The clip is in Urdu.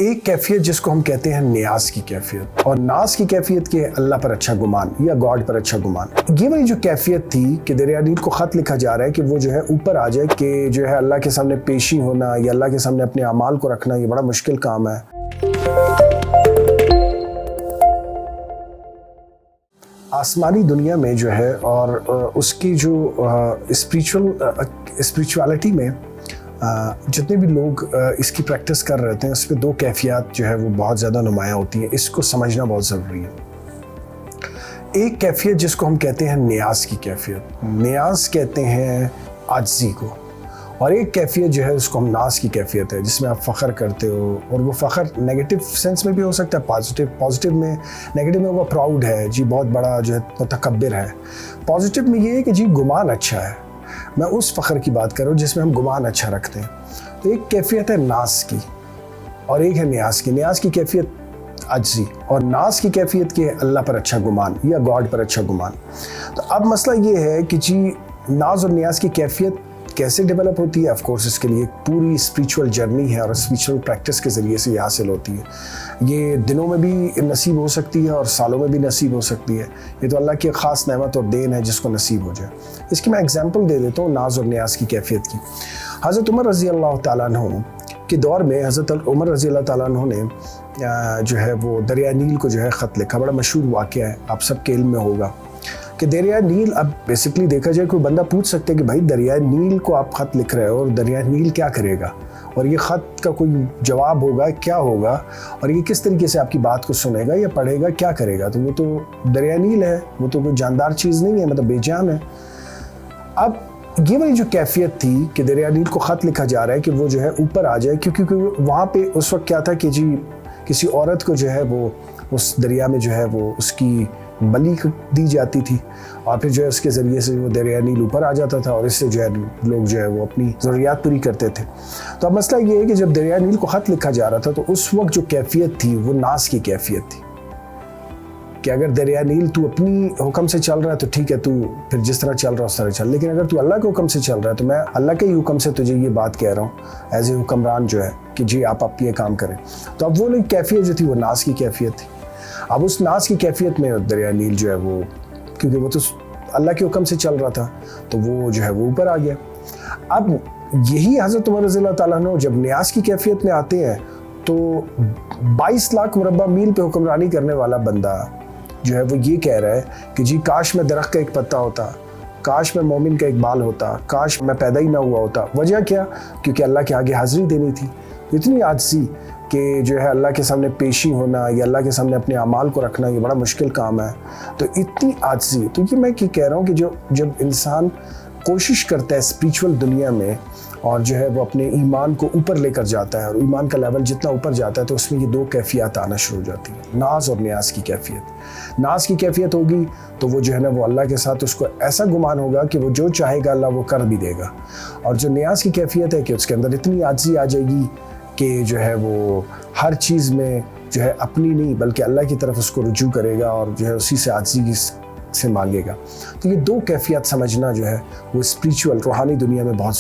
ایک کیفیت جس کو ہم کہتے ہیں نیاز کی کیفیت، اور ناز کی کیفیت کے اللہ پر اچھا گمان یا گاڈ پر اچھا گمان۔ یہ والی جو کیفیت تھی کہ دریا نیل کو خط لکھا جا رہا ہے کہ وہ جو ہے اوپر آ جائے، کہ جو ہے اللہ کے سامنے پیشی ہونا یا اللہ کے سامنے اپنے اعمال کو رکھنا یہ بڑا مشکل کام ہے۔ آسمانی دنیا میں جو ہے اور اس کی جو اسپریچوالٹی میں جتنے بھی لوگ اس کی پریکٹس کر رہے ہیں اس پہ دو کیفیات جو ہے وہ بہت زیادہ نمایاں ہوتی ہیں۔ اس کو سمجھنا بہت ضروری ہے۔ ایک کیفیت جس کو ہم کہتے ہیں نیاز کی کیفیت، نیاز کہتے ہیں عاجزی کو، اور ایک کیفیت جو ہے اس کو ہم ناز کی کیفیت ہے جس میں آپ فخر کرتے ہو، اور وہ فخر نیگیٹو سینس میں بھی ہو سکتا ہے، پازیٹیو میں، نیگیٹو میں وہ پراؤڈ ہے جی، بہت بڑا جو ہے متکبر ہے۔ پازیٹیو میں یہ ہے کہ جی گمان اچھا ہے، میں اس فخر کی بات کر رہا ہوں جس میں ہم گمان اچھا رکھتے ہیں۔ تو ایک کیفیت ہے ناز کی اور ایک ہے نیاز کی۔ نیاز کی کیفیت عاجزی اور ناز کی کیفیت کے اللہ پر اچھا گمان یا گاڈ پر اچھا گمان۔ تو اب مسئلہ یہ ہے کہ جی ناز اور نیاز کی کیفیت کیسے ڈیولپ ہوتی ہے؟ آف کورس اس کے لیے پوری اسپریچول جرنی ہے اور اسپریچول پریکٹس کے ذریعے سے یہ حاصل ہوتی ہے۔ یہ دنوں میں بھی نصیب ہو سکتی ہے اور سالوں میں بھی نصیب ہو سکتی ہے۔ یہ تو اللہ کی خاص نعمت اور دین ہے جس کو نصیب ہو جائے۔ اس کی میں اگزامپل دے دیتا ہوں ناز اور نیاز کی کیفیت کی۔ حضرت عمر رضی اللہ تعالیٰ عنہ کے دور میں حضرت عمر رضی اللہ تعالیٰ عنہ نے جو ہے وہ دریا نیل کو جو ہے خط لکھا۔ بڑا مشہور واقعہ ہے، آپ سب کے علم میں ہوگا کہ دریا نیل، اب بیسکلی دیکھا جائے کوئی بندہ پوچھ سکتے کہ بھائی دریا نیل کو آپ خط لکھ رہے ہو اور دریا نیل کیا کرے گا، اور یہ خط کا کوئی جواب ہوگا کیا ہوگا، اور یہ کس طریقے سے آپ کی بات کو سنے گا یا پڑھے گا، کیا کرے گا؟ تو وہ تو دریا نیل ہے، وہ تو کوئی جاندار چیز نہیں ہے، مطلب بے جان ہے۔ اب یہ والی جو کیفیت تھی کہ دریا نیل کو خط لکھا جا رہا ہے کہ وہ جو ہے اوپر آ جائے، کیونکہ وہاں پہ اس وقت کیا تھا کہ جی کسی عورت کو جو ہے وہ اس دریا میں جو ہے وہ اس کی بلی دی جاتی تھی، اور پھر جو ہے اس کے ذریعے سے وہ دریا نیل اوپر آ جاتا تھا، اور اس سے جو ہے لوگ جو ہے وہ اپنی ضروریات پوری کرتے تھے۔ تو اب مسئلہ یہ ہے کہ جب دریا نیل کو خط لکھا جا رہا تھا تو اس وقت جو کیفیت تھی وہ ناز کی کیفیت تھی کہ اگر دریا نیل تو اپنی حکم سے چل رہا ہے تو ٹھیک ہے، تو پھر جس طرح چل رہا ہے اس طرح چل، لیکن اگر تو اللہ کے حکم سے چل رہا ہے تو میں اللہ کے ہی حکم سے تجھے یہ بات کہہ رہا ہوں ایز اے حکمران جو ہے کہ جی آپ یہ کام کریں۔ تو اب وہ کیفیت جو تھی وہ ناز کی کیفیت تھی۔ اب اس ناز کی کیفیت میں دریا نیل جو ہے وہ، کیونکہ وہ تو اللہ کے حکم سے چل رہا تھا تو وہ جو ہے وہ اوپر آ گیا۔ اب یہی حضرت عمر رضی اللہ تعالیٰ عنہ جب نیاز کی کیفیت میں آتے ہیں تو 22 لاکھ مربع میل پہ حکمرانی کرنے والا بندہ جو ہے وہ یہ کہہ رہا ہے کہ جی کاش میں درخت کا ایک پتا ہوتا، کاش میں مومن کا ایک بال ہوتا، کاش میں پیدا ہی نہ ہوا ہوتا۔ وجہ کیا؟ کیونکہ اللہ کے آگے حاضری دینی تھی۔ اتنی عاجزی کہ جو ہے اللہ کے سامنے پیشی ہونا یا اللہ کے سامنے اپنے اعمال کو رکھنا یہ بڑا مشکل کام ہے۔ تو اتنی عاجزی، تو یہ میں کہہ رہا ہوں کہ جب انسان کوشش کرتا ہے اسپریچول دنیا میں اور جو ہے وہ اپنے ایمان کو اوپر لے کر جاتا ہے، اور ایمان کا لیول جتنا اوپر جاتا ہے تو اس میں یہ دو کیفیات آنا شروع ہو جاتی ہیں، ناز اور نیاز کی کیفیت۔ ناز کی کیفیت ہوگی تو وہ جو ہے نا وہ اللہ کے ساتھ اس کو ایسا گمان ہوگا کہ وہ جو چاہے گا اللہ وہ کر بھی دے گا، اور جو نیاز کی کیفیت ہے کہ اس کے اندر اتنی عاجزی آ جائے گی کہ جو ہے وہ ہر چیز میں جو ہے اپنی نہیں بلکہ اللہ کی طرف اس کو رجوع کرے گا اور جو ہے اسی سے عاجزی سے مانگے گا۔ تو یہ دو کیفیت سمجھنا جو ہے وہ اسپریچول روحانی دنیا میں بہت